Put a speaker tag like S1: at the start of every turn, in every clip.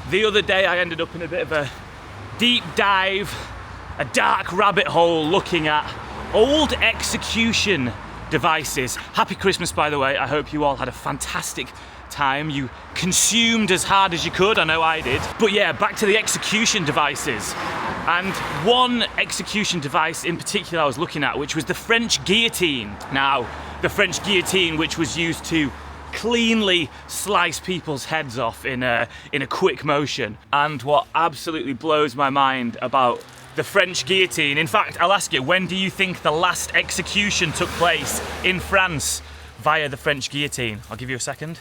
S1: The other day I ended up in a bit of a deep dive, a dark rabbit hole looking at old execution devices. Happy Christmas, by the way. I hope you all had a fantastic time. You consumed as hard as you could, I know I did. But yeah, back to the execution devices. And one execution device in particular I was looking at, which was the French guillotine. Now, the French guillotine, which was used to cleanly slice people's heads off in a quick motion. And what absolutely blows my mind about the French guillotine, in fact, I'll ask you, when do you think the last execution took place in France via the French guillotine? I'll give you a second.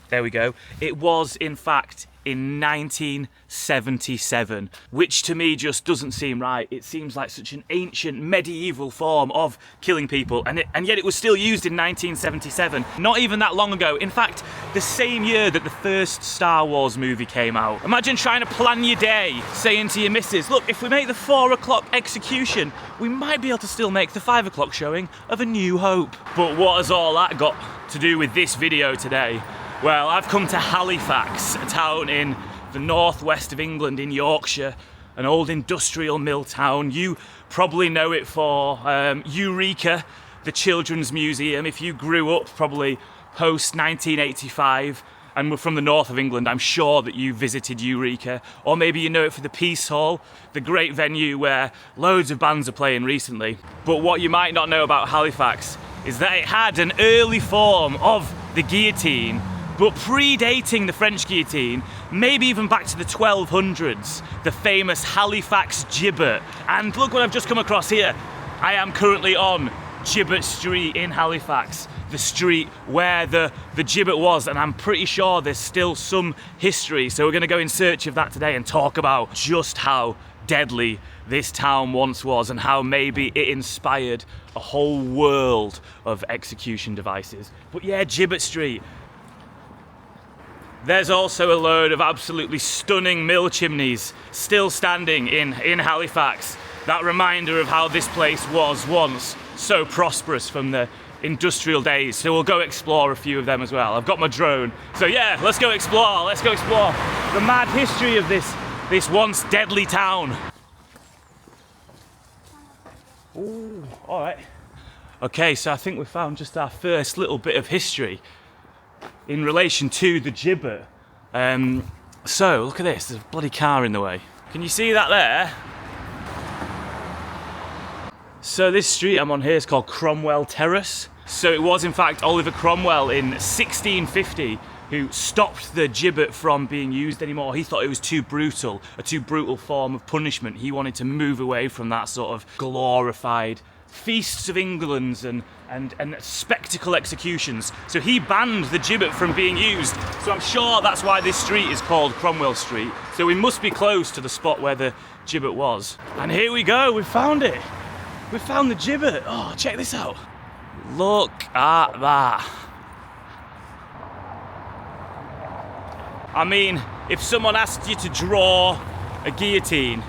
S1: There we go. It was, in fact, in 1977, which to me just doesn't seem right. It seems like such an ancient medieval form of killing people, and yet it was still used in 1977, not even that long ago. In fact, the same year that the first Star Wars movie came out. Imagine trying to plan your day, saying to your missus, look, if we make the 4 o'clock execution, we might be able to still make the 5 o'clock showing of A New Hope. But what has all that got to do with this video today? Well, I've come to Halifax, a town in the northwest of England in Yorkshire, an old industrial mill town. You probably know it for Eureka, the children's museum. If you grew up probably post 1985 and were from the north of England, I'm sure that you visited Eureka. Or maybe you know it for the Peace Hall, the great venue where loads of bands are playing recently. But what you might not know about Halifax is that it had an early form of the guillotine, but predating the French guillotine, maybe even back to the 1200s, the famous Halifax Gibbet. And look what I've just come across here. I am currently on Gibbet Street in Halifax, the street where the gibbet was, and I'm pretty sure there's still some history. So we're gonna go in search of that today and talk about just how deadly this town once was and how maybe it inspired a whole world of execution devices. But yeah, Gibbet Street. There's also a load of absolutely stunning mill chimneys still standing in Halifax. That reminder of how this place was once so prosperous from the industrial days. So we'll go explore a few of them as well. I've got my drone. So yeah, let's go explore. Let's go explore the mad history of this once deadly town. Ooh, all right. Okay, so I think we found just our first little bit of history in relation to the gibbet. So look at this, there's a bloody car in the way. Can you see that there? So this street I'm on here is called Cromwell Terrace. So it was in fact Oliver Cromwell in 1650 who stopped the gibbet from being used anymore. He thought it was too brutal, a too brutal form of punishment. He wanted to move away from that sort of glorified feasts of England and spectacle executions. So he banned the gibbet from being used. So I'm sure that's why this street is called Cromwell Street. So we must be close to the spot where the gibbet was. And here we go, we found it. We found the gibbet. Oh, check this out. Look at that. I mean, if someone asked you to draw a guillotine,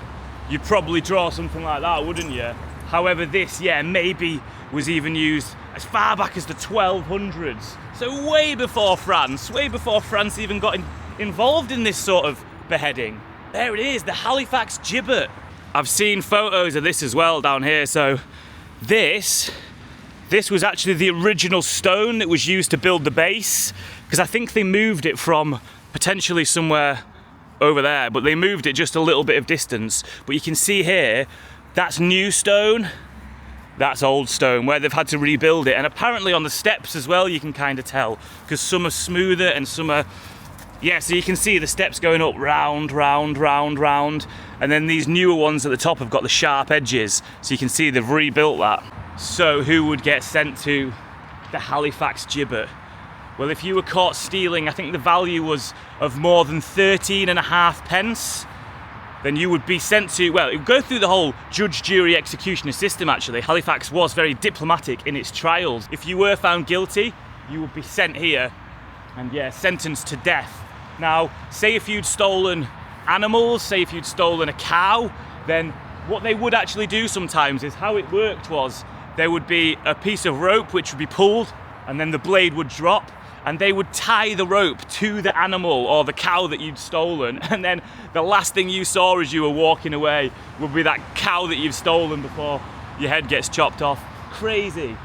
S1: you'd probably draw something like that, wouldn't you? However, this, yeah, maybe was even used as far back as the 1200s. So way before France even got involved in this sort of beheading. There it is, the Halifax Gibbet. I've seen photos of this as well down here. So this was actually the original stone that was used to build the base, because I think they moved it from potentially somewhere over there, but they moved it just a little bit of distance. But you can see here, that's new stone, that's old stone, where they've had to rebuild it. And apparently on the steps as well, you can kind of tell, because some are smoother and some are, yeah, so you can see the steps going up round, round, round, round. And then these newer ones at the top have got the sharp edges, so you can see they've rebuilt that. So who would get sent to the Halifax Gibbet? Well, if you were caught stealing, I think the value was of more than 13.5 pence, then you would be sent to, well, it would go through the whole judge, jury, executioner system actually. Halifax was very diplomatic in its trials. If you were found guilty, you would be sent here and, yeah, sentenced to death. Now, say if you'd stolen animals, say if you'd stolen a cow, then what they would actually do sometimes is, how it worked was, there would be a piece of rope which would be pulled and then the blade would drop, and they would tie the rope to the animal or the cow that you'd stolen, and then the last thing you saw as you were walking away would be that cow that you've stolen before your head gets chopped off. Crazy.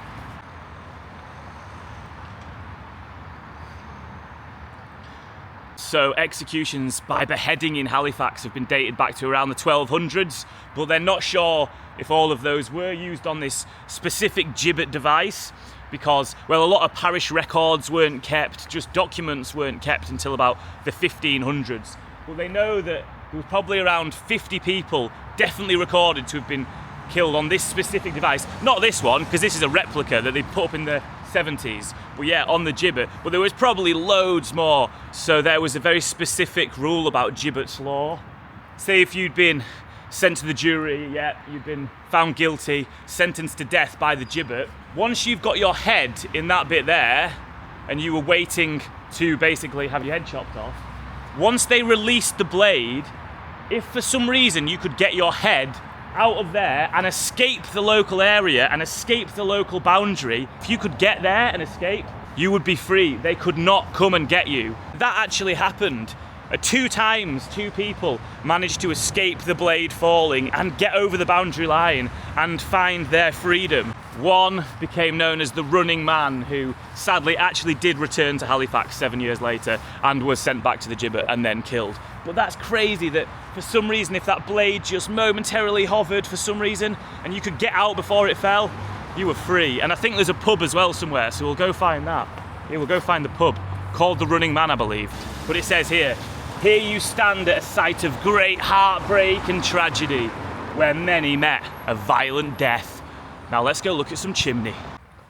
S1: So executions by beheading in Halifax have been dated back to around the 1200s, but they're not sure if all of those were used on this specific gibbet device because, well, a lot of parish records weren't kept, just documents weren't kept until about the 1500s. But they know that there was probably around 50 people definitely recorded to have been killed on this specific device. Not this one, because this is a replica that they put up in the 70s, but yeah, on the gibbet. But there was probably loads more. So there was a very specific rule about gibbet's law. Say if you'd been sent to the jury, yeah, you'd been found guilty, sentenced to death by the gibbet. Once you've got your head in that bit there, and you were waiting to basically have your head chopped off, once they released the blade, if for some reason you could get your head out of there and escape the local area and escape the local boundary, if you could get there and escape, you would be free. They could not come and get you. That actually happened. 2 times, 2 people managed to escape the blade falling and get over the boundary line and find their freedom. One became known as the running man, who sadly actually did return to Halifax 7 years later and was sent back to the gibbet and then killed. But that's crazy that for some reason, if that blade just momentarily hovered for some reason and you could get out before it fell, you were free. And I think there's a pub as well somewhere, so we'll go find that. Yeah, we'll go find the pub, called the Running Man, I believe. But it says here you stand at a site of great heartbreak and tragedy, where many met a violent death. Now let's go look at some chimney.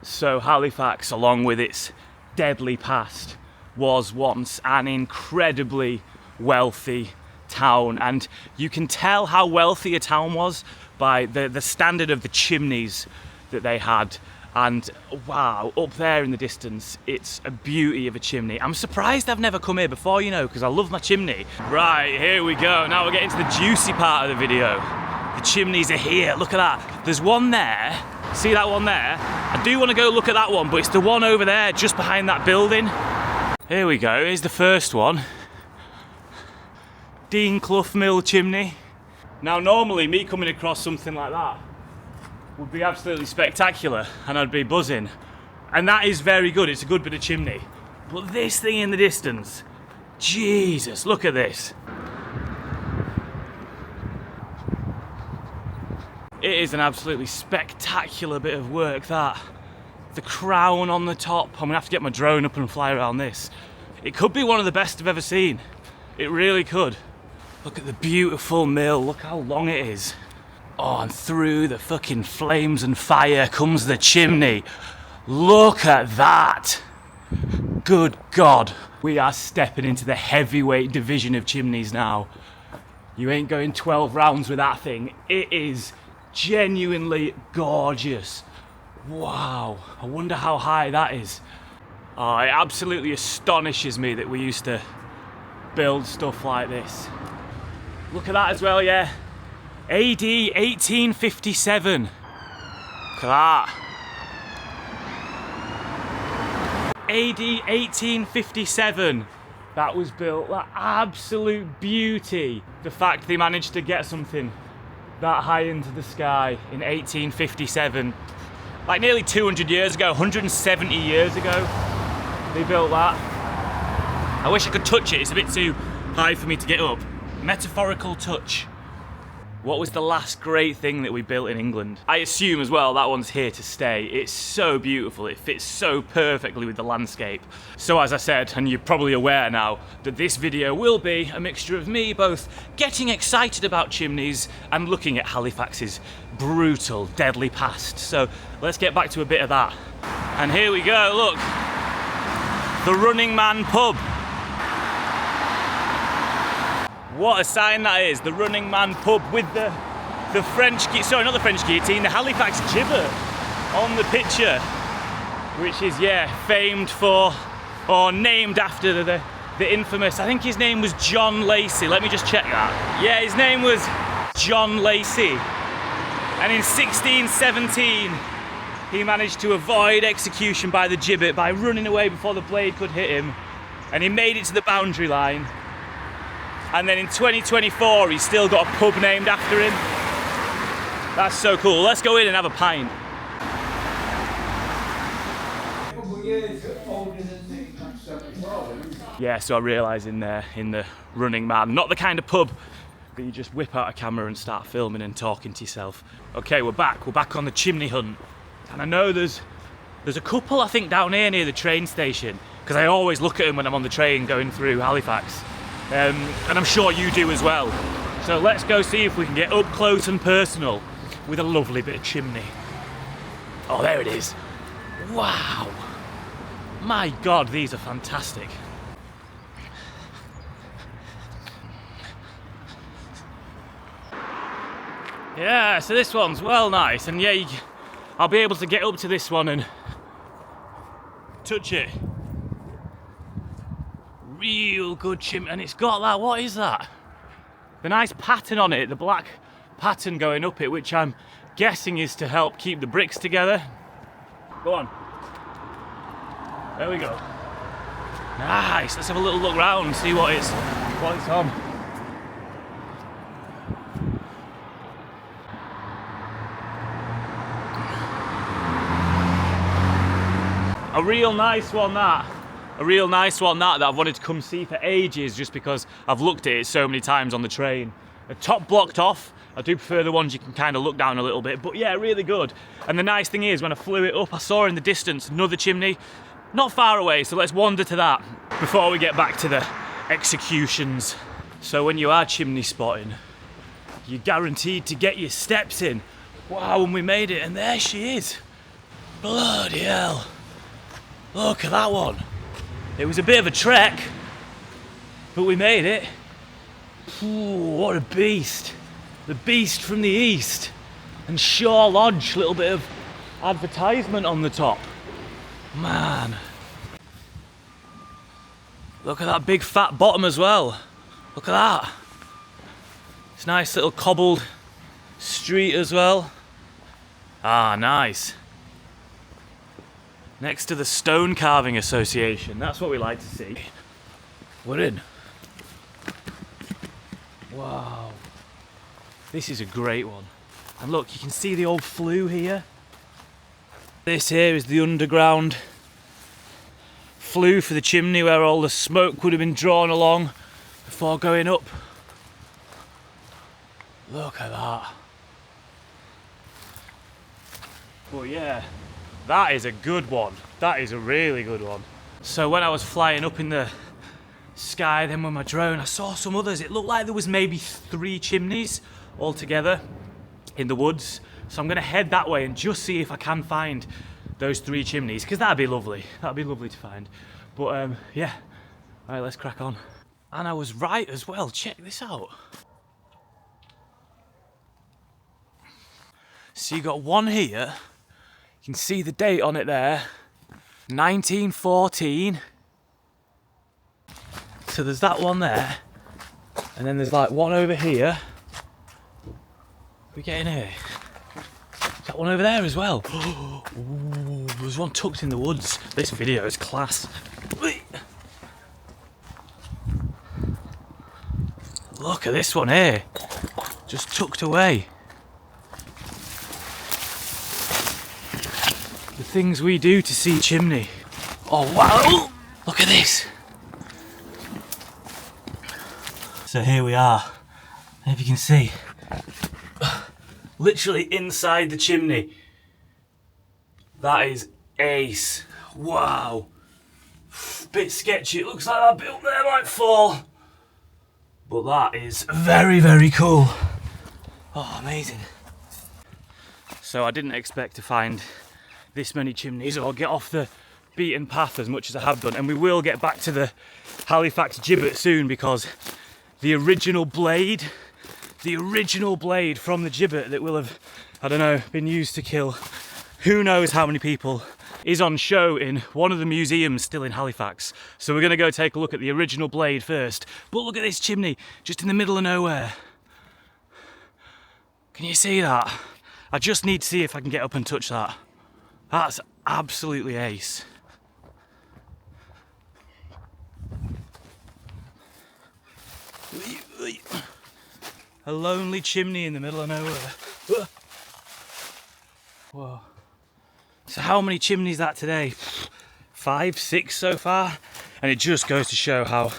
S1: So Halifax, along with its deadly past, was once an incredibly wealthy town, and you can tell how wealthy a town was by the standard of the chimneys that they had. And wow, up there in the distance, it's a beauty of a chimney. I'm surprised I've never come here before, you know, because I love my chimney. Right, here we go. Now we're getting to the juicy part of the video. The chimneys are here, look at that. There's one there, see that one there? I do want to go look at that one, but it's the one over there, just behind that building. Here we go, here's the first one. Dean Clough Mill chimney. Now normally me coming across something like that would be absolutely spectacular and I'd be buzzing. And that is very good, it's a good bit of chimney. But this thing in the distance, Jesus, look at this. It is an absolutely spectacular bit of work, that. The crown on the top. I'm gonna have to get my drone up and fly around this. It could be one of the best I've ever seen. It really could. Look at the beautiful mill, look how long it is. Oh, and through the fucking flames and fire comes the chimney. Look at that. Good God. We are stepping into the heavyweight division of chimneys now. You ain't going 12 rounds with that thing. It is genuinely gorgeous. Wow, I wonder how high that is. Oh, it absolutely astonishes me that we used to build stuff like this. Look at that as well, yeah. AD 1857. Look at that. AD 1857. That was built. That absolute beauty. The fact they managed to get something that high into the sky in 1857. Like nearly 200 years ago, 170 years ago, they built that. I wish I could touch it. It's a bit too high for me to get up. Metaphorical touch. What was the last great thing that we built in England? I assume as well that one's here to stay. It's so beautiful, it fits so perfectly with the landscape. So as I said, and you're probably aware now, that this video will be a mixture of me both getting excited about chimneys and looking at Halifax's brutal, deadly past. So let's get back to a bit of that. And here we go, look. The Running Man pub. What a sign that is, the Running Man pub with the French, sorry, not the French guillotine, the Halifax Jibber on the picture, which is, yeah, famed for, or named after the infamous, I think his name was John Lacey, let me just check that. Yeah, his name was John Lacey. And in 1617, he managed to avoid execution by the gibbet by running away before the blade could hit him, and he made it to the boundary line. And then in 2024 he's still got a pub named after him. That's so cool. Let's go in and have a pint. Yeah, so I realise in there, in the Running Man, not the kind of pub that you just whip out a camera and start filming and talking to yourself. Okay, we're back on the chimney hunt. And I know there's a couple, I think, down here near the train station, because I always look at them when I'm on the train going through Halifax. And I'm sure you do as well. So let's go see if we can get up close and personal with a lovely bit of chimney. Oh, there it is. Wow. My God, these are fantastic. Yeah, so this one's well nice, and yeah, I'll be able to get up to this one and touch it. Real good chimney, and it's got that, what is that? The nice pattern on it, the black pattern going up it, which I'm guessing is to help keep the bricks together. Go on. There we go. Nice, let's have a little look round and see what it's on. A real nice one that. A real nice one that I've wanted to come see for ages, just because I've looked at it so many times on the train. The top blocked off. I do prefer the ones you can kind of look down a little bit, but yeah, really good. And the nice thing is, when I flew it up, I saw in the distance another chimney, not far away, so let's wander to that before we get back to the executions. So when you are chimney spotting, you're guaranteed to get your steps in. Wow, and we made it, and there she is. Bloody hell. Look at that one. It was a bit of a trek, but we made it. Ooh, what a beast. The beast from the east. And Shaw Lodge, little bit of advertisement on the top. Man. Look at that big fat bottom as well. Look at that. It's a nice little cobbled street as well. Ah, nice. Next to the Stone Carving Association. That's what we like to see. We're in. Wow. This is a great one. And look, you can see the old flue here. This here is the underground flue for the chimney, where all the smoke would have been drawn along before going up. Look at that. But yeah, that is a good one. That is a really good one. So when I was flying up in the sky then with my drone, I saw some others. It looked like there was maybe 3 chimneys altogether in the woods. So I'm gonna head that way and just see if I can find those 3 chimneys, because that'd be lovely. That'd be lovely to find. But yeah, all right, let's crack on. And I was right as well. Check this out. So you got one here. You can see the date on it there, 1914. So there's that one there, and then there's like one over here. We getting here? That one over there as well. Ooh, there's one tucked in the woods. This video is class. Look at this one here, just tucked away. The things we do to see chimney. Oh wow, look at this. So here we are, if you can see, literally inside the chimney. That is ace. Wow. Bit sketchy, it looks like that bit up there might fall. But that is very, very cool. Oh, amazing. So I didn't expect to find this many chimneys or get off the beaten path as much as I have done. And we will get back to the Halifax Gibbet soon, because the original blade from the gibbet that will have, I don't know, been used to kill who knows how many people, is on show in one of the museums still in Halifax. So we're going to go take a look at the original blade first. But look at this chimney, just in the middle of nowhere. Can you see that? I just need to see if I can get up and touch that. That's absolutely ace. A lonely chimney in the middle of nowhere. Whoa. So how many chimneys that today? 5, 6 so far? And it just goes to show how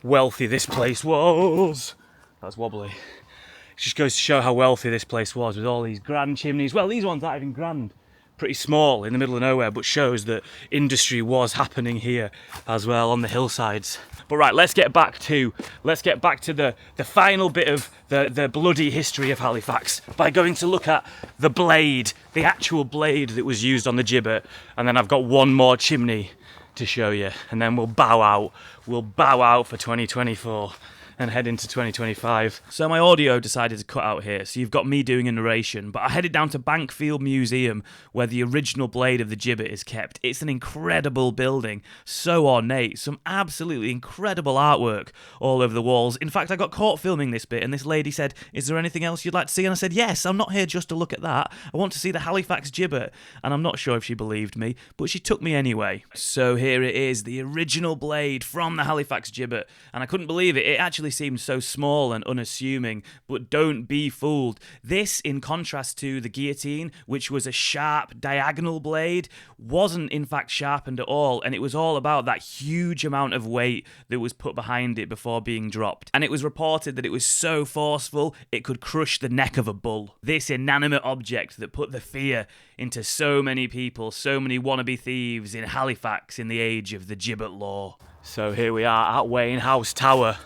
S1: wealthy this place was. That's wobbly. It just goes to show how wealthy this place was with all these grand chimneys. Well, these ones aren't even grand. Pretty small in the middle of nowhere, but shows that industry was happening here as well on the hillsides. But right, let's get back to the final bit of the bloody history of Halifax by going to look at the blade, the actual blade that was used on the gibbet. And then I've got one more chimney to show you, and then we'll bow out. We'll bow out for 2024. And head into 2025. So my audio decided to cut out here, so you've got me doing a narration, but I headed down to Bankfield Museum where the original blade of the gibbet is kept. It's an incredible building, so ornate, some absolutely incredible artwork all over the walls. In fact, I got caught filming this bit and this lady said, "Is there anything else you'd like to see?" And I said, "Yes, I'm not here just to look at that. I want to see the Halifax Gibbet." And I'm not sure if she believed me, but she took me anyway. So here it is, the original blade from the Halifax Gibbet, and I couldn't believe it. It actually seems so small and unassuming, but don't be fooled. This, in contrast to the guillotine, which was a sharp diagonal blade, wasn't in fact sharpened at all, and it was all about that huge amount of weight that was put behind it before being dropped. And it was reported that it was so forceful it could crush the neck of a bull. This inanimate object that put the fear into so many people, so many wannabe thieves in Halifax in the age of the gibbet law. So here we are at Wayne House Tower.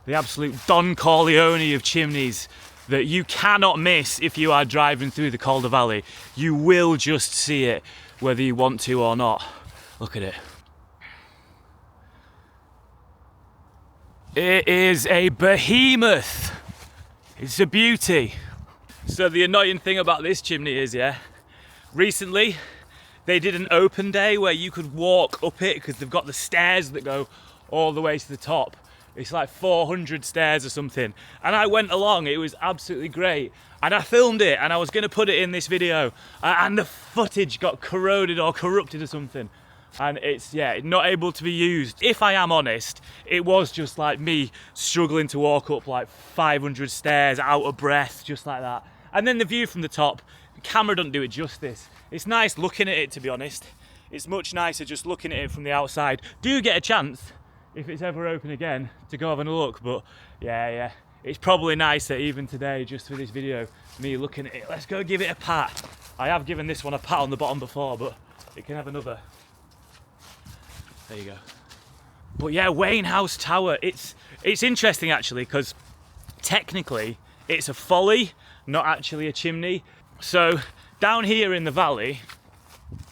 S1: The absolute Don Corleone of chimneys that you cannot miss if you are driving through the Calder Valley. You will just see it, whether you want to or not. Look at it. It is a behemoth. It's a beauty. So the annoying thing about this chimney is, recently they did an open day where you could walk up it because they've got the stairs that go all the way to the top. It's like 400 stairs or something. And I went along, it was absolutely great. And I filmed it and I was going to put it in this video. And the footage got corroded or corrupted or something. And it's, not able to be used. If I am honest, it was just like me struggling to walk up like 500 stairs, out of breath, just like that. And then the view from the top, the camera doesn't do it justice. It's nice looking at it, to be honest. It's much nicer just looking at it from the outside. Do get a chance, if it's ever open again, to go have a look, but it's probably nicer even today just for this video, me looking at it. Let's go give it a pat. I have given this one a pat on the bottom before, but it can have another. There you go. But Wayne House Tower, it's interesting actually, because technically it's a folly, not actually a chimney. So down here in the valley,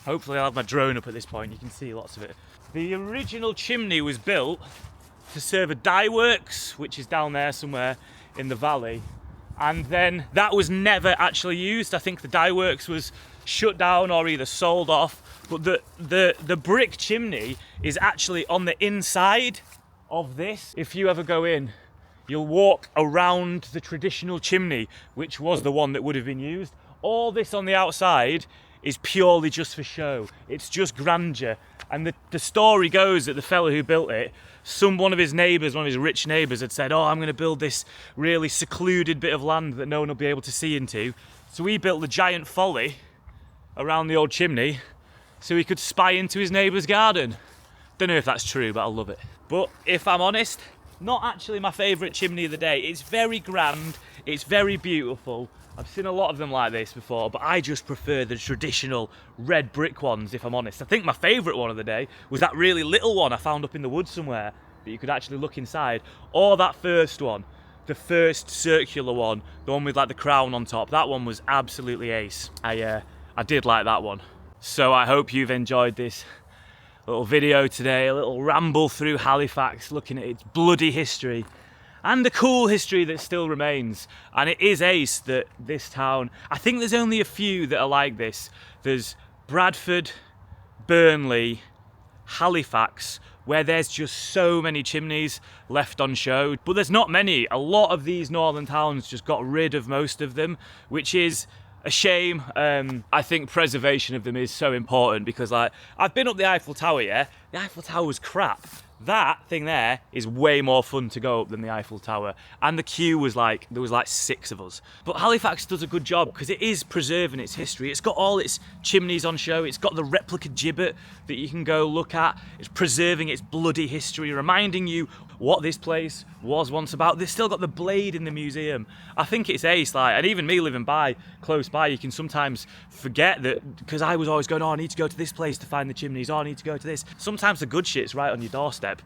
S1: hopefully I'll have my drone up at this point, you can see lots of it. The original chimney was built to serve a dye works, which is down there somewhere in the valley. And then that was never actually used. I think the dye works was shut down or either sold off. But the brick chimney is actually on the inside of this. If you ever go in, you'll walk around the traditional chimney, which was the one that would have been used. All this on the outside is purely just for show. It's just grandeur. And the story goes that the fellow who built it, one of his neighbours, one of his rich neighbours had said, "Oh, I'm going to build this really secluded bit of land that no one will be able to see into." So he built the giant folly around the old chimney so he could spy into his neighbour's garden. Don't know if that's true, but I love it. But if I'm honest, not actually my favourite chimney of the day. It's very grand, it's very beautiful. I've seen a lot of them like this before, but I just prefer the traditional red brick ones, if I'm honest. I think my favourite one of the day was that really little one I found up in the woods somewhere that you could actually look inside. Or that first one, the first circular one, the one with like the crown on top. That one was absolutely ace. I did like that one. So I hope you've enjoyed this little video today, a little ramble through Halifax, looking at its bloody history. And the cool history that still remains. And it is ace that this town, I think there's only a few that are like this. There's Bradford, Burnley, Halifax, where there's just so many chimneys left on show. But there's not many. A lot of these northern towns just got rid of most of them, which is a shame. I think preservation of them is so important because, like, I've been up the Eiffel Tower, yeah? The Eiffel Tower was crap. That thing there is way more fun to go up than the Eiffel Tower. And the queue was like, there was like 6 of us. But Halifax does a good job because it is preserving its history. It's got all its chimneys on show. It's got the replica gibbet that you can go look at. It's preserving its bloody history, reminding you what this place was once about. They've still got the blade in the museum. I think it's ace, like, and even me living close by, you can sometimes forget that, because I was always going, oh, I need to go to this place to find the chimneys, oh, I need to go to this. Sometimes the good shit's right on your doorstep.